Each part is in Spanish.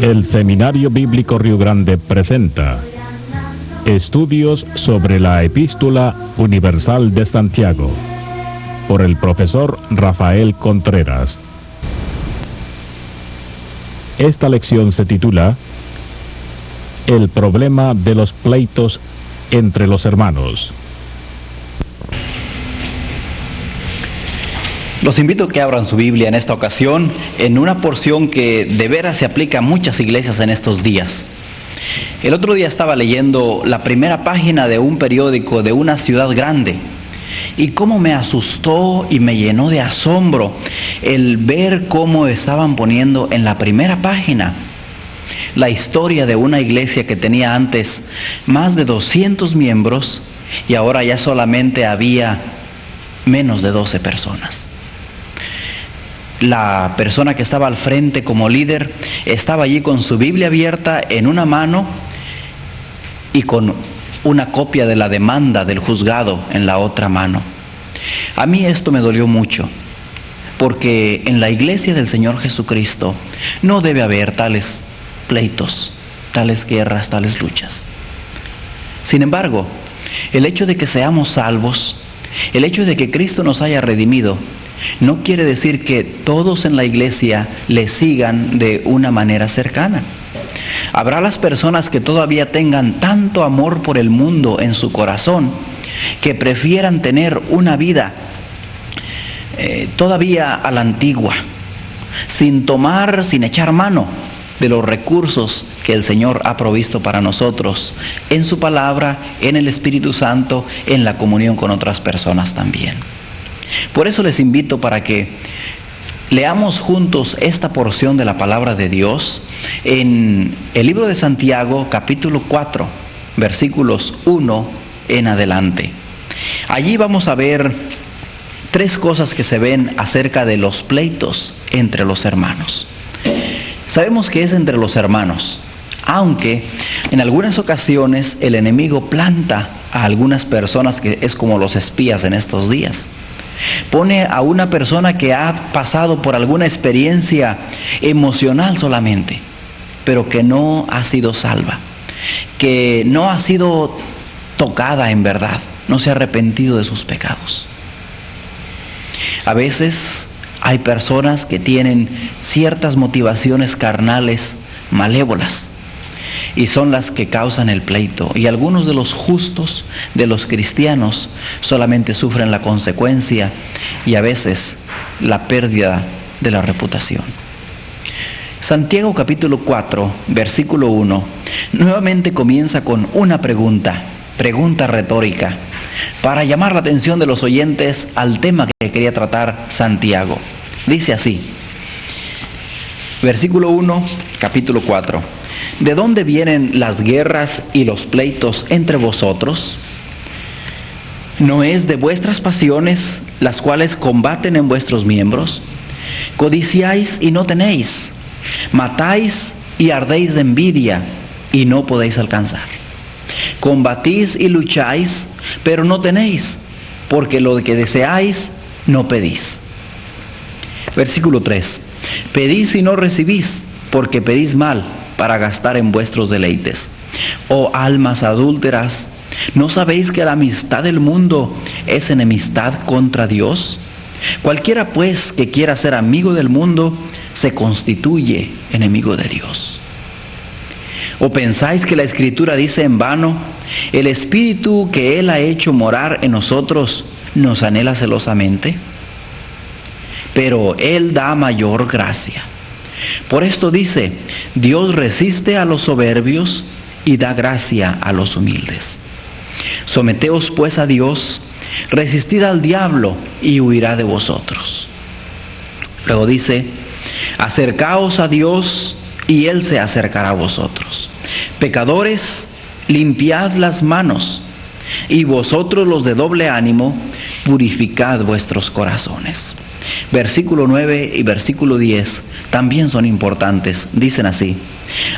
El Seminario Bíblico Río Grande presenta Estudios sobre la Epístola Universal de Santiago por el profesor Rafael Contreras. Esta lección se titula El problema de los pleitos entre los hermanos. Los invito a que abran su Biblia en esta ocasión en una porción que de veras se aplica a muchas iglesias en estos días. El otro día estaba leyendo la primera página de un periódico de una ciudad grande y cómo me asustó y me llenó de asombro el ver cómo estaban poniendo en la primera página la historia de una iglesia que tenía antes más de 200 miembros y ahora ya solamente había menos de 12 personas. La persona que estaba al frente como líder estaba allí con su Biblia abierta en una mano y con una copia de la demanda del juzgado en la otra mano. A mí esto me dolió mucho, porque en la iglesia del Señor Jesucristo no debe haber tales pleitos, tales guerras, tales luchas. Sin embargo, el hecho de que seamos salvos, el hecho de que Cristo nos haya redimido, no quiere decir que todos en la iglesia le sigan de una manera cercana. Habrá las personas que todavía tengan tanto amor por el mundo en su corazón, que prefieran tener una vida todavía a la antigua, sin echar mano de los recursos que el Señor ha provisto para nosotros, en su palabra, en el Espíritu Santo, en la comunión con otras personas también. Por eso les invito para que leamos juntos esta porción de la palabra de Dios en el libro de Santiago, capítulo 4, versículos 1 en adelante. Allí vamos a ver tres cosas que se ven acerca de los pleitos entre los hermanos. Sabemos que es entre los hermanos, aunque en algunas ocasiones el enemigo planta a algunas personas que es como los espías en estos días. Pone a una persona que ha pasado por alguna experiencia emocional solamente, pero que no ha sido salva, que no ha sido tocada en verdad, no se ha arrepentido de sus pecados. A veces hay personas que tienen ciertas motivaciones carnales malévolas y son las que causan el pleito. Y algunos de los justos, de los cristianos, solamente sufren la consecuencia y a veces la pérdida de la reputación. Santiago capítulo 4, versículo 1, nuevamente comienza con una pregunta retórica, para llamar la atención de los oyentes al tema que quería tratar Santiago. Dice así, versículo 1, capítulo 4. ¿De dónde vienen las guerras y los pleitos entre vosotros? ¿No es de vuestras pasiones las cuales combaten en vuestros miembros? Codiciáis y no tenéis, matáis y ardéis de envidia y no podéis alcanzar. Combatís y lucháis, pero no tenéis, porque lo que deseáis no pedís. Versículo 3. Pedís y no recibís, porque pedís mal, para gastar en vuestros deleites. Oh almas adúlteras, ¿no sabéis que la amistad del mundo es enemistad contra Dios? Cualquiera pues que quiera ser amigo del mundo, se constituye enemigo de Dios. ¿O pensáis que la Escritura dice en vano, el Espíritu que Él ha hecho morar en nosotros nos anhela celosamente? Pero Él da mayor gracia. Por esto dice, Dios resiste a los soberbios y da gracia a los humildes. Someteos pues a Dios, resistid al diablo y huirá de vosotros. Luego dice, acercaos a Dios y Él se acercará a vosotros. Pecadores, limpiad las manos, y vosotros los de doble ánimo, purificad vuestros corazones. Versículo 9 y versículo 10 también son importantes. Dicen así,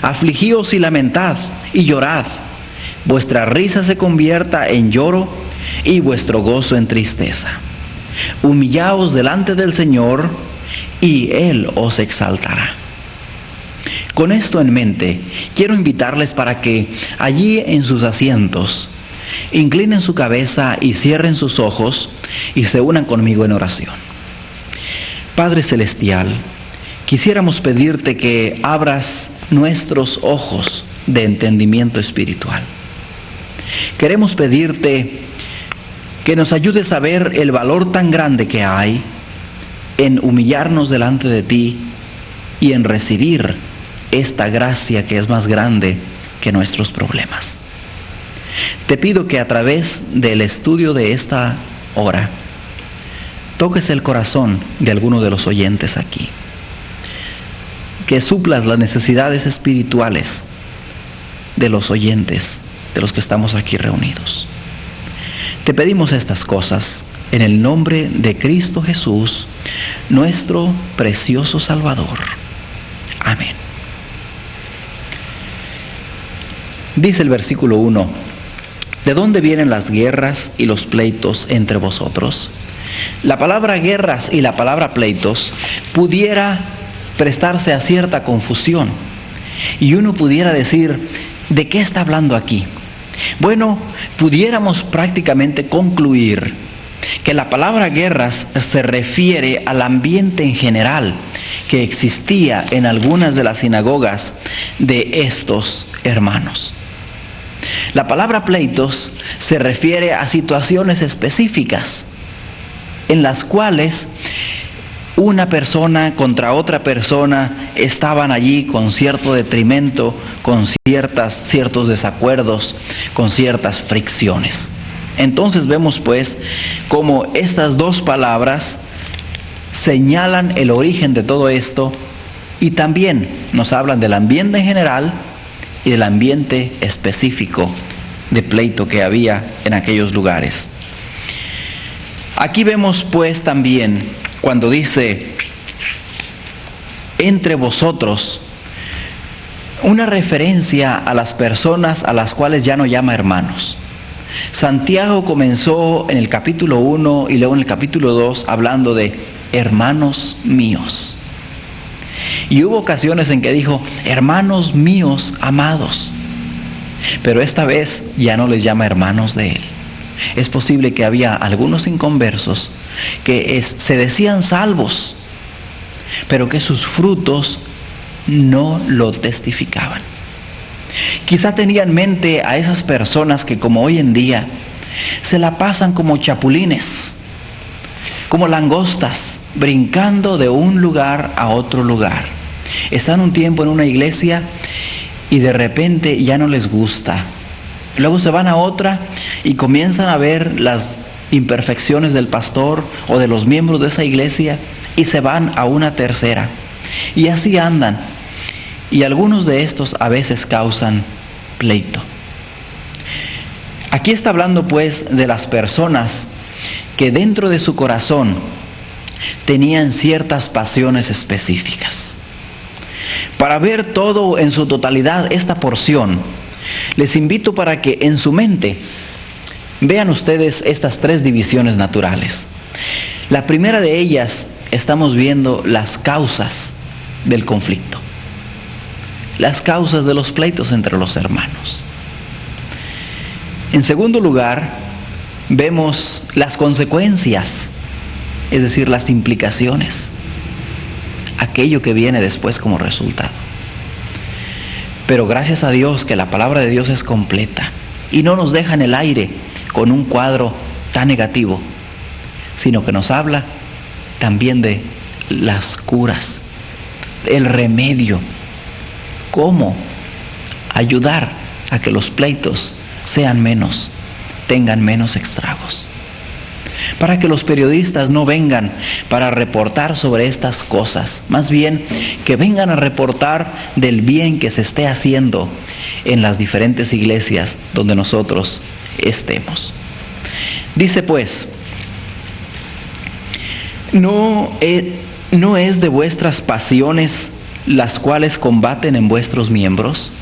afligíos y lamentad y llorad, vuestra risa se convierta en lloro y vuestro gozo en tristeza. Humillaos delante del Señor y Él os exaltará. Con esto en mente, quiero invitarles para que allí en sus asientos inclinen su cabeza y cierren sus ojos y se unan conmigo en oración. Padre Celestial, quisiéramos pedirte que abras nuestros ojos de entendimiento espiritual. Queremos pedirte que nos ayudes a ver el valor tan grande que hay en humillarnos delante de ti y en recibir esta gracia que es más grande que nuestros problemas. Te pido que a través del estudio de esta hora toques el corazón de alguno de los oyentes aquí, que suplas las necesidades espirituales de los oyentes, de los que estamos aquí reunidos. Te pedimos estas cosas en el nombre de Cristo Jesús, nuestro precioso Salvador. Amén. Dice el versículo 1, ¿de dónde vienen las guerras y los pleitos entre vosotros? La palabra guerras y la palabra pleitos pudiera prestarse a cierta confusión y uno pudiera decir, ¿de qué está hablando aquí? Bueno, pudiéramos prácticamente concluir que la palabra guerras se refiere al ambiente en general que existía en algunas de las sinagogas de estos hermanos. La palabra pleitos se refiere a situaciones específicas en las cuales una persona contra otra persona estaban allí con cierto detrimento, con ciertos desacuerdos, con ciertas fricciones. Entonces vemos pues cómo estas dos palabras señalan el origen de todo esto y también nos hablan del ambiente en general y del ambiente específico de pleito que había en aquellos lugares. Aquí vemos pues también cuando dice entre vosotros, una referencia a las personas a las cuales ya no llama hermanos. Santiago comenzó en el capítulo 1 y luego en el capítulo 2 hablando de hermanos míos. Y hubo ocasiones en que dijo, hermanos míos amados. Pero esta vez ya no les llama hermanos de él. Es posible que había algunos inconversos que se decían salvos, pero que sus frutos no lo testificaban. Quizá tenía en mente a esas personas que como hoy en día se la pasan como chapulines, como langostas, brincando de un lugar a otro lugar. Están un tiempo en una iglesia y de repente ya no les gusta. Luego se van a otra y comienzan a ver las imperfecciones del pastor o de los miembros de esa iglesia y se van a una tercera. Y así andan. Y algunos de estos a veces causan pleito. Aquí está hablando pues de las personas que dentro de su corazón tenían ciertas pasiones específicas. Para ver todo en su totalidad esta porción, les invito para que en su mente vean ustedes estas tres divisiones naturales. La primera de ellas, estamos viendo las causas del conflicto, las causas de los pleitos entre los hermanos. En segundo lugar, vemos las consecuencias, es decir, las implicaciones, aquello que viene después como resultado. Pero gracias a Dios que la palabra de Dios es completa y no nos deja en el aire con un cuadro tan negativo, sino que nos habla también de las curas, el remedio, cómo ayudar a que los pleitos sean menos, tengan menos estragos. Para que los periodistas no vengan para reportar sobre estas cosas, más bien que vengan a reportar del bien que se esté haciendo en las diferentes iglesias donde nosotros estemos. Dice pues, no es de vuestras pasiones las cuales combaten en vuestros miembros.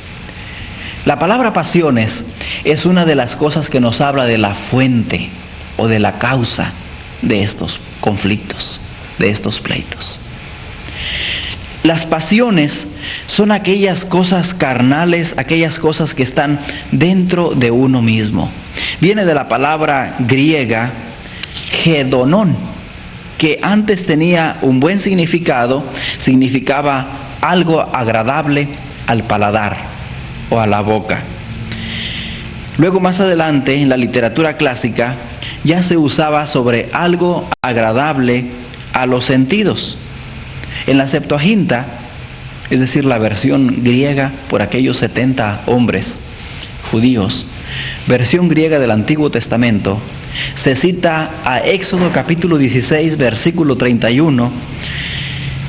La palabra pasiones es una de las cosas que nos habla de la fuente o de la causa de estos conflictos, de estos pleitos. Las pasiones son aquellas cosas carnales, aquellas cosas que están dentro de uno mismo. Viene de la palabra griega hedonón, que antes tenía un buen significado, significaba algo agradable al paladar o a la boca. Luego más adelante en la literatura clásica ya se usaba sobre algo agradable a los sentidos. En la Septuaginta, es decir, la versión griega por aquellos 70 hombres judíos, versión griega del Antiguo Testamento, se cita a Éxodo capítulo 16, versículo 31,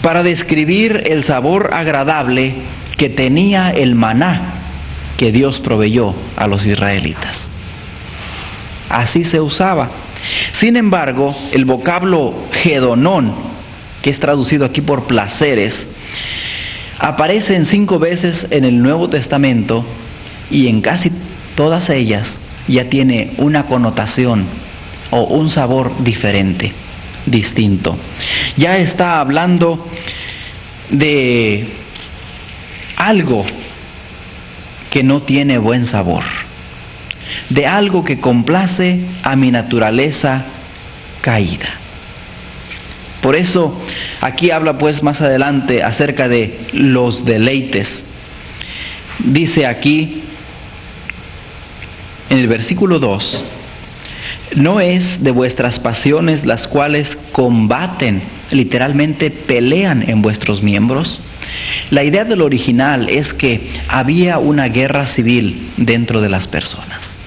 para describir el sabor agradable que tenía el maná que Dios proveyó a los israelitas. Así se usaba. Sin embargo, el vocablo hedonón, que es traducido aquí por placeres, aparece en 5 veces en el Nuevo Testamento y en casi todas ellas ya tiene una connotación o un sabor diferente, distinto. Ya está hablando de algo que no tiene buen sabor, de algo que complace a mi naturaleza caída. Por eso aquí habla pues más adelante acerca de los deleites. Dice aquí en el versículo 2, no es de vuestras pasiones las cuales combaten, literalmente pelean en vuestros miembros. La idea del original es que había una guerra civil dentro de las personas.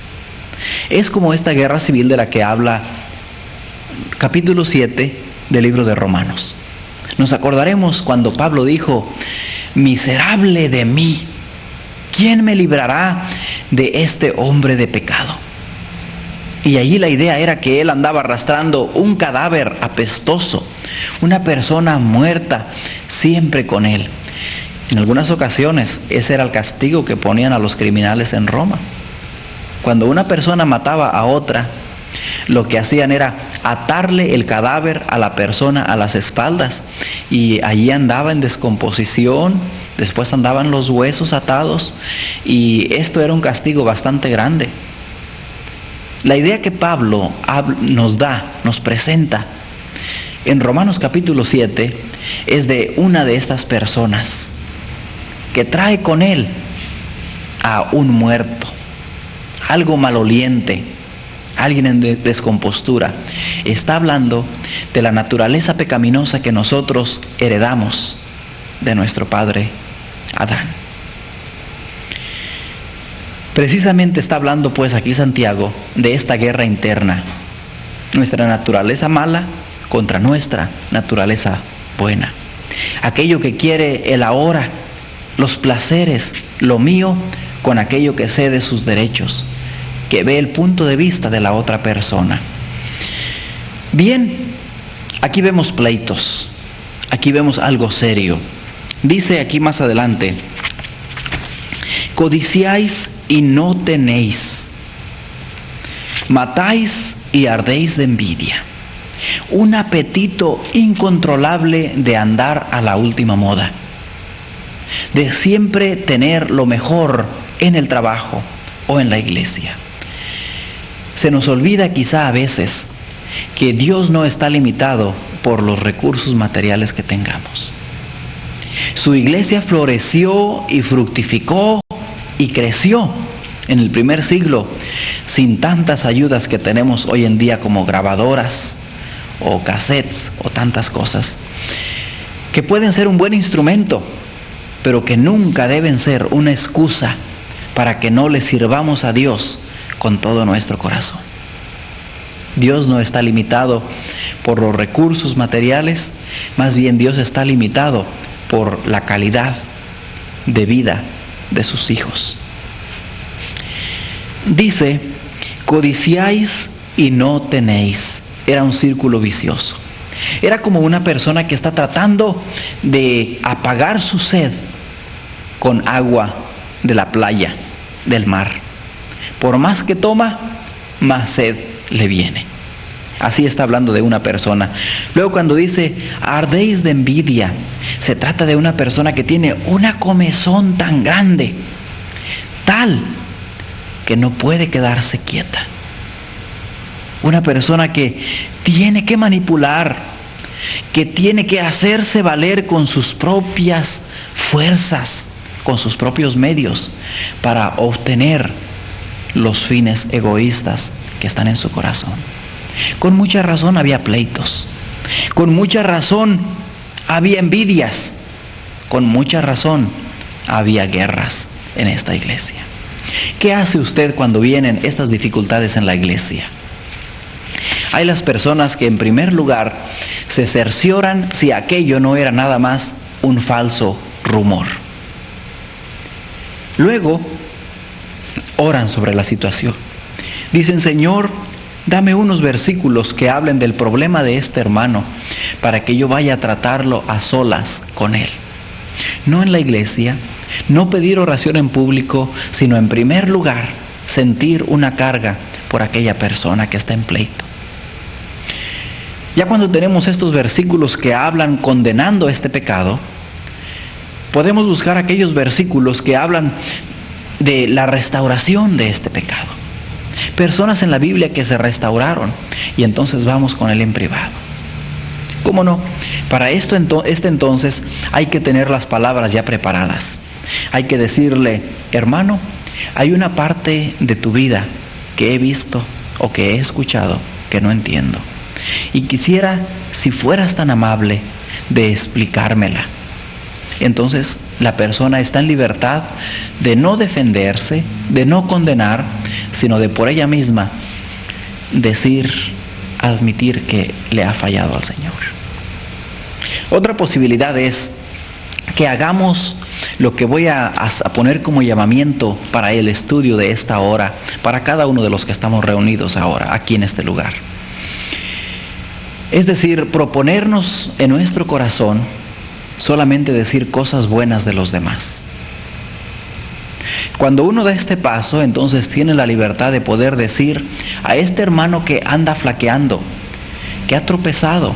Es como esta guerra civil de la que habla capítulo 7 del libro de Romanos. Nos acordaremos cuando Pablo dijo: miserable de mí, ¿quién me librará de este hombre de pecado? Y allí la idea era que él andaba arrastrando un cadáver apestoso, una persona muerta, siempre con él. En algunas ocasiones ese era el castigo que ponían a los criminales en Roma. Cuando una persona mataba a otra, lo que hacían era atarle el cadáver a la persona a las espaldas, y allí andaba en descomposición, después andaban los huesos atados, y esto era un castigo bastante grande. La idea que Pablo nos presenta en Romanos capítulo 7 es de una de estas personas que trae con él a un muerto, algo maloliente, alguien en descompostura. Está hablando de la naturaleza pecaminosa que nosotros heredamos de nuestro padre Adán. Precisamente está hablando pues aquí Santiago de esta guerra interna, nuestra naturaleza mala contra nuestra naturaleza buena. Aquello que quiere el ahora, los placeres, lo mío, con aquello que cede sus derechos, que ve el punto de vista de la otra persona. Bien, aquí vemos pleitos, aquí vemos algo serio. Dice aquí más adelante: codiciáis y no tenéis, matáis y ardéis de envidia, un apetito incontrolable de andar a la última moda, de siempre tener lo mejor en el trabajo o en la iglesia. Se nos olvida quizá a veces que Dios no está limitado por los recursos materiales que tengamos. Su iglesia floreció y fructificó y creció en el primer siglo sin tantas ayudas que tenemos hoy en día, como grabadoras o cassettes o tantas cosas, que pueden ser un buen instrumento, pero que nunca deben ser una excusa para que no le sirvamos a Dios con todo nuestro corazón. Dios no está limitado por los recursos materiales, más bien Dios está limitado por la calidad de vida de sus hijos. Dice: codiciáis y no tenéis. Era un círculo vicioso. Era como una persona que está tratando de apagar su sed con agua de la playa, del mar. Por más que toma, más sed le viene. Así está hablando de una persona. Luego cuando dice ardéis de envidia, Se trata de una persona que tiene una comezón tan grande, tal que no puede quedarse quieta. Una persona que tiene que manipular, que tiene que hacerse valer con sus propias fuerzas, con sus propios medios, para obtener los fines egoístas que están en su corazón. Con mucha razón había pleitos, con mucha razón había envidias, con mucha razón había guerras en esta iglesia. ¿Qué hace usted cuando vienen estas dificultades en la iglesia? Hay las personas que en primer lugar se cercioran si aquello no era nada más un falso rumor. Luego oran sobre la situación. Dicen: Señor, dame unos versículos que hablen del problema de este hermano para que yo vaya a tratarlo a solas con él. No en la iglesia, no pedir oración en público, sino en primer lugar sentir una carga por aquella persona que está en pleito. Ya cuando tenemos estos versículos que hablan condenando este pecado, podemos buscar aquellos versículos que hablan de la restauración de este pecado. Personas en la Biblia que se restauraron, y entonces vamos con él en privado. ¿Cómo no? Para esto entonces hay que tener las palabras ya preparadas. Hay que decirle: hermano, hay una parte de tu vida que he visto o que he escuchado que no entiendo. Y quisiera, si fueras tan amable, de explicármela. Entonces la persona está en libertad de no defenderse, de no condenar, sino de por ella misma decir, admitir que le ha fallado al Señor. Otra posibilidad es que hagamos lo que voy a poner como llamamiento para el estudio de esta hora, para cada uno de los que estamos reunidos ahora aquí en este lugar. Es decir, proponernos en nuestro corazón solamente decir cosas buenas de los demás. Cuando uno da este paso, entonces tiene la libertad de poder decir a este hermano que anda flaqueando, que ha tropezado,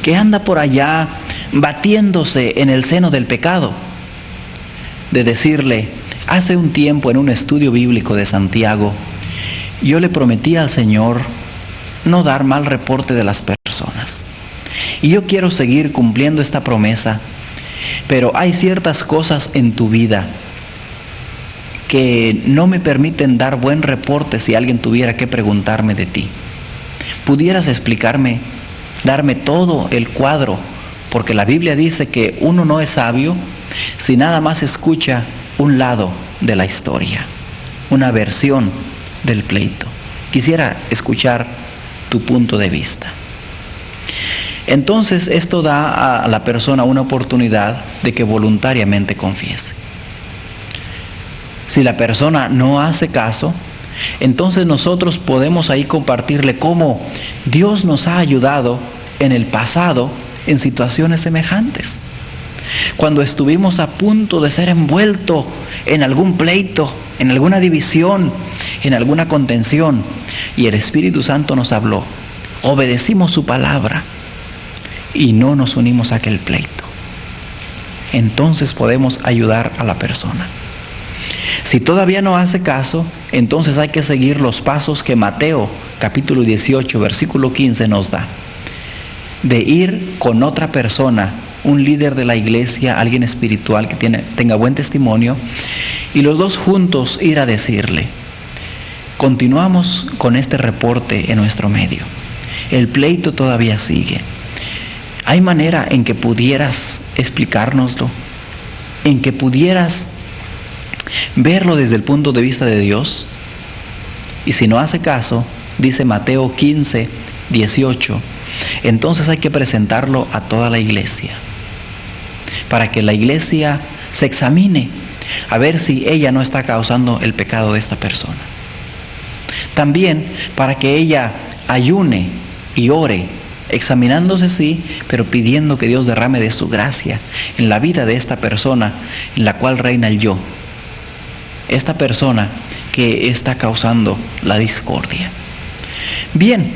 que anda por allá batiéndose en el seno del pecado, de decirle: hace un tiempo en un estudio bíblico de Santiago, yo le prometí al Señor no dar mal reporte de las personas. Y yo quiero seguir cumpliendo esta promesa, pero hay ciertas cosas en tu vida que no me permiten dar buen reporte si alguien tuviera que preguntarme de ti. ¿Pudieras explicarme, darme todo el cuadro? Porque la Biblia dice que uno no es sabio si nada más escucha un lado de la historia, una versión del pleito. Quisiera escuchar tu punto de vista. Entonces esto da a la persona una oportunidad de que voluntariamente confiese. Si la persona no hace caso, entonces nosotros podemos ahí compartirle cómo Dios nos ha ayudado en el pasado en situaciones semejantes. Cuando estuvimos a punto de ser envueltos en algún pleito, en alguna división, en alguna contención, y el Espíritu Santo nos habló, obedecimos su palabra y no nos unimos a aquel pleito. Entonces podemos ayudar a la persona. Si todavía no hace caso, entonces hay que seguir los pasos que Mateo capítulo 18 versículo 15 nos da, de ir con otra persona, un líder de la iglesia, alguien espiritual que tenga buen testimonio, y los dos juntos ir a decirle: continuamos con este reporte en nuestro medio, el pleito todavía sigue. ¿Hay manera en que pudieras explicárnoslo? ¿En que pudieras verlo desde el punto de vista de Dios? Y si no hace caso, dice Mateo 15, 18, entonces hay que presentarlo a toda la iglesia, para que la iglesia se examine, a ver si ella no está causando el pecado de esta persona. También para que ella ayune y ore, examinándose sí, pero pidiendo que Dios derrame de su gracia en la vida de esta persona en la cual reina el yo. Esta persona que está causando la discordia. Bien,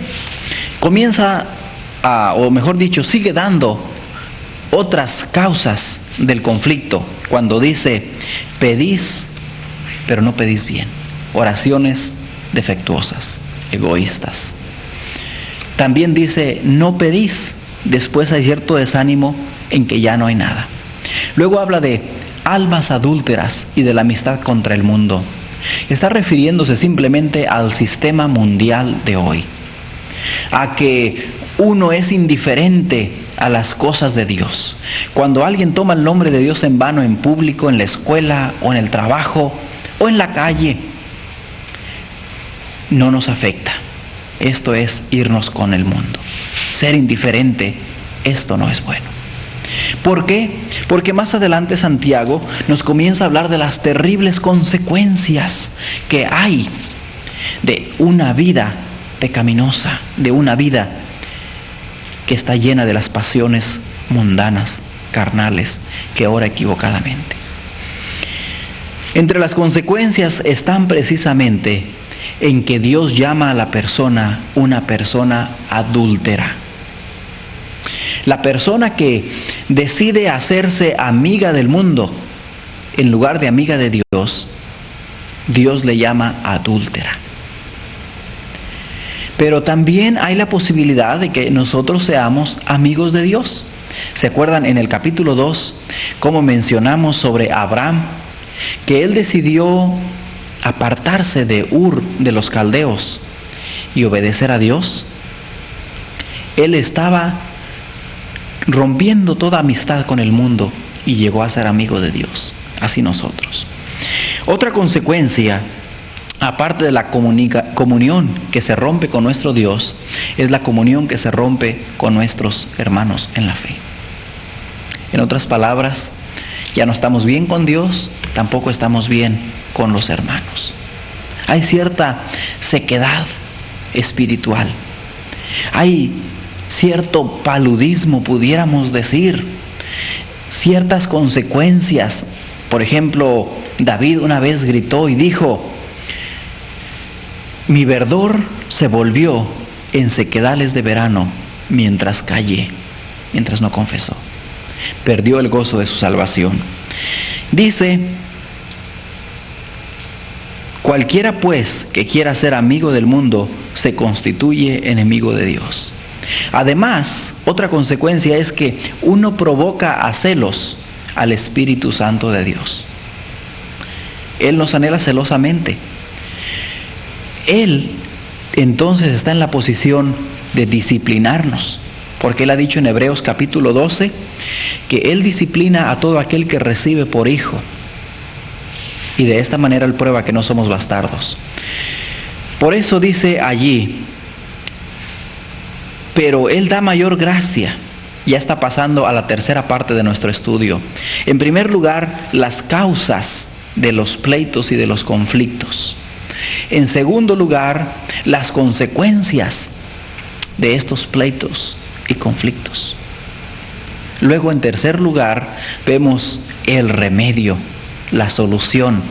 comienza o mejor dicho, sigue dando otras causas del conflicto cuando dice: pedís, pero no pedís bien. Oraciones defectuosas, egoístas. También dice: no pedís, después hay cierto desánimo en que ya no hay nada. Luego habla de almas adúlteras y de la amistad contra el mundo. Está refiriéndose simplemente al sistema mundial de hoy, a que uno es indiferente a las cosas de Dios. Cuando alguien toma el nombre de Dios en vano en público, en la escuela o en el trabajo o en la calle, no nos afecta. Esto es irnos con el mundo. Ser indiferente, esto no es bueno. ¿Por qué? Porque más adelante Santiago nos comienza a hablar de las terribles consecuencias que hay de una vida pecaminosa, de una vida que está llena de las pasiones mundanas, carnales, que ora equivocadamente. Entre las consecuencias están precisamente en que Dios llama a la persona una persona adúltera. La persona que decide hacerse amiga del mundo en lugar de amiga de Dios, Dios le llama adúltera. Pero también hay la posibilidad de que nosotros seamos amigos de Dios. ¿Se acuerdan en el capítulo 2 cómo mencionamos sobre Abraham? Que él decidió apartarse de Ur de los caldeos y obedecer a Dios. Él estaba rompiendo toda amistad con el mundo y llegó a ser amigo de Dios. Así nosotros. Otra consecuencia, aparte de la comunión que se rompe con nuestro Dios, es la comunión que se rompe con nuestros hermanos en la fe. En otras palabras, ya no estamos bien con Dios, tampoco estamos bien con los hermanos. Hay cierta sequedad espiritual. Hay cierto paludismo, pudiéramos decir. Ciertas consecuencias. Por ejemplo, David una vez gritó y dijo: mi verdor se volvió en sequedales de verano mientras callé, mientras no confesó. Perdió el gozo de su salvación. Dice: cualquiera pues que quiera ser amigo del mundo se constituye enemigo de Dios. Además, otra consecuencia es que uno provoca a celos al Espíritu Santo de Dios. Él nos anhela celosamente. Él entonces está en la posición de disciplinarnos, porque Él ha dicho en Hebreos capítulo 12 que Él disciplina a todo aquel que recibe por hijo. Y de esta manera Él prueba que no somos bastardos. Por eso dice allí: pero Él da mayor gracia. Ya está pasando a la tercera parte de nuestro estudio. En primer lugar, las causas de los pleitos y de los conflictos. En segundo lugar, las consecuencias de estos pleitos y conflictos. Luego, en tercer lugar, vemos el remedio, la solución.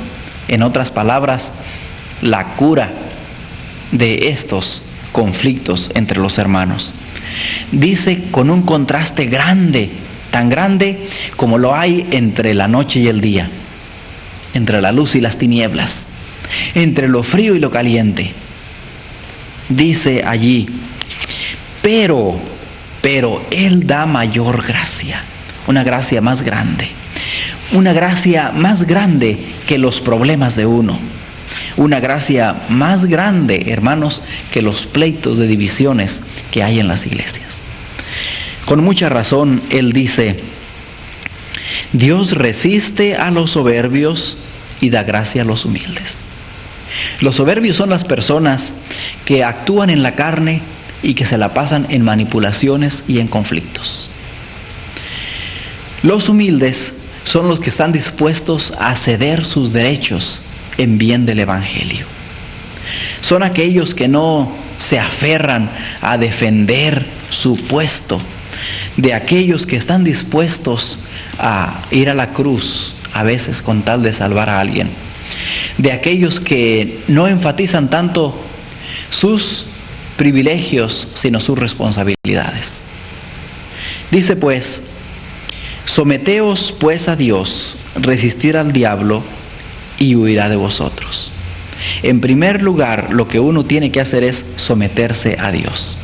En otras palabras, la cura de estos conflictos entre los hermanos. Dice con un contraste grande, tan grande como lo hay entre la noche y el día, entre la luz y las tinieblas, entre lo frío y lo caliente. Dice allí: pero Él da mayor gracia, una gracia más grande, una gracia más grande que los problemas de uno. Una gracia más grande, hermanos, que los pleitos de divisiones que hay en las iglesias. Con mucha razón, Él dice: Dios resiste a los soberbios y da gracia a los humildes. Los soberbios son las personas que actúan en la carne y que se la pasan en manipulaciones y en conflictos. Los humildes son los que están dispuestos a ceder sus derechos en bien del Evangelio. Son aquellos que no se aferran a defender su puesto, de aquellos que están dispuestos a ir a la cruz, a veces con tal de salvar a alguien, de aquellos que no enfatizan tanto sus privilegios, sino sus responsabilidades. Dice pues: Someteos pues a Dios, resistir al diablo y huirá de vosotros. En primer lugar, lo que uno tiene que hacer es someterse a Dios.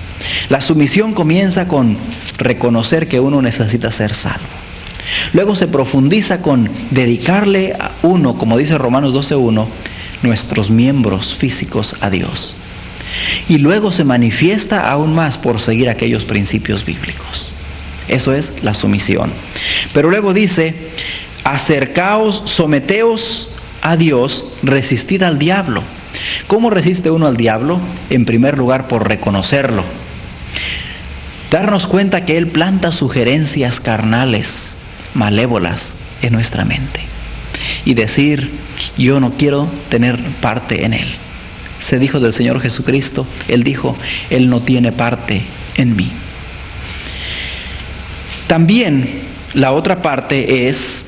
La sumisión comienza con reconocer que uno necesita ser salvo. Luego se profundiza con dedicarle a uno, como dice Romanos 12:1, nuestros miembros físicos a Dios. Y luego se manifiesta aún más por seguir aquellos principios bíblicos. Eso es la sumisión. Pero luego dice, acercaos, someteos a Dios, resistid al diablo. ¿Cómo resiste uno al diablo? En primer lugar, por reconocerlo. Darnos cuenta que Él planta sugerencias carnales, malévolas en nuestra mente. Y decir, yo no quiero tener parte en Él. Se dijo del Señor Jesucristo, Él dijo, Él no tiene parte en mí. También la otra parte es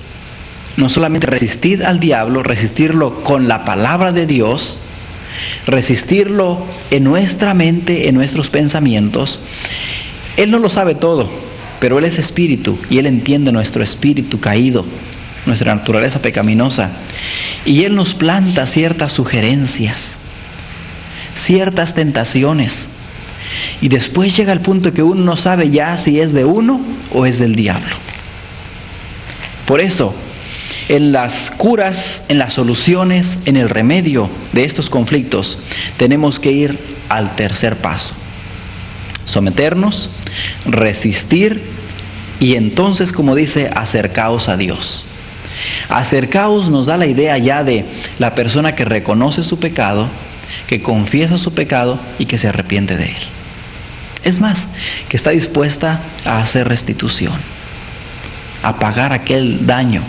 no solamente resistir al diablo, resistirlo con la palabra de Dios, resistirlo en nuestra mente, en nuestros pensamientos. Él no lo sabe todo, pero Él es espíritu y Él entiende nuestro espíritu caído, nuestra naturaleza pecaminosa. Y Él nos planta ciertas sugerencias, ciertas tentaciones. Y después llega el punto que uno no sabe ya si es de uno o es del diablo. Por eso, en las curas, en las soluciones, en el remedio de estos conflictos, tenemos que ir al tercer paso. Someternos, resistir y entonces, como dice, acercaos a Dios. Acercaos nos da la idea ya de la persona que reconoce su pecado, que confiesa su pecado y que se arrepiente de él. Es más, que está dispuesta a hacer restitución, a pagar aquel daño,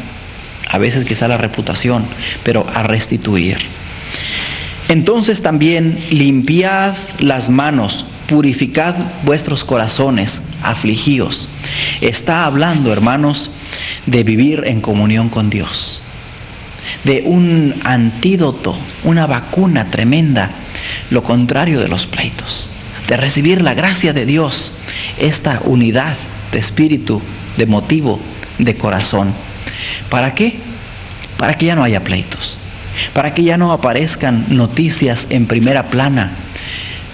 a veces quizá la reputación, pero a restituir. Entonces también limpiad las manos, purificad vuestros corazones, afligíos. Está hablando, hermanos, de vivir en comunión con Dios, de un antídoto, una vacuna tremenda, lo contrario de los pleitos, de recibir la gracia de Dios, esta unidad de espíritu, de motivo, de corazón. ¿Para qué? Para que ya no haya pleitos, para que ya no aparezcan noticias en primera plana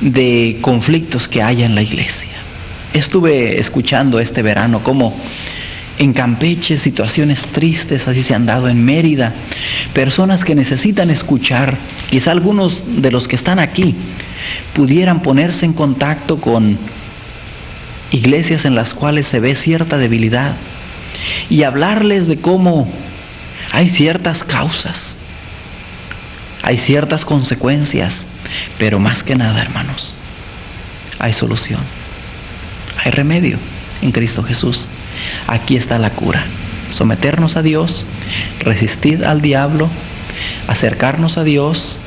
de conflictos que haya en la iglesia. Estuve escuchando este verano cómo en Campeche situaciones tristes así se han dado, en Mérida, personas que necesitan escuchar, quizá algunos de los que están aquí pudieran ponerse en contacto con iglesias en las cuales se ve cierta debilidad y hablarles de cómo hay ciertas causas, hay ciertas consecuencias, pero más que nada, hermanos, hay solución, hay remedio en Cristo Jesús. Aquí está la cura: someternos a Dios, resistir al diablo, acercarnos a Dios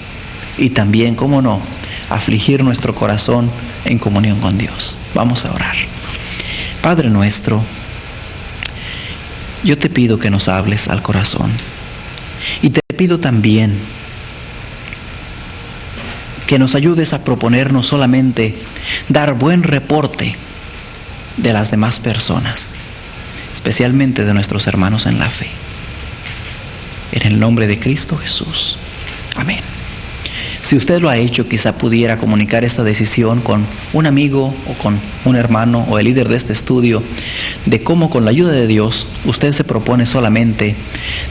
y también, cómo no, afligir nuestro corazón en comunión con Dios. Vamos a orar. Padre nuestro, yo te pido que nos hables al corazón y te pido también que nos ayudes a proponer no solamente dar buen reporte de las demás personas, especialmente de nuestros hermanos en la fe. En el nombre de Cristo Jesús. Amén. Si usted lo ha hecho, quizá pudiera comunicar esta decisión con un amigo o con un hermano o el líder de este estudio, de cómo con la ayuda de Dios usted se propone solamente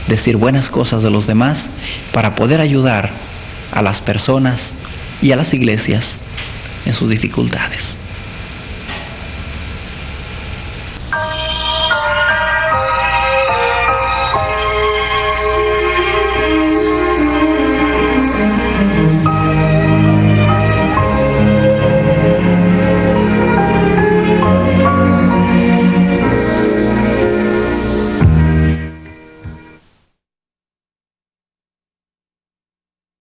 decir buenas cosas de los demás para poder ayudar a las personas y a las iglesias en sus dificultades.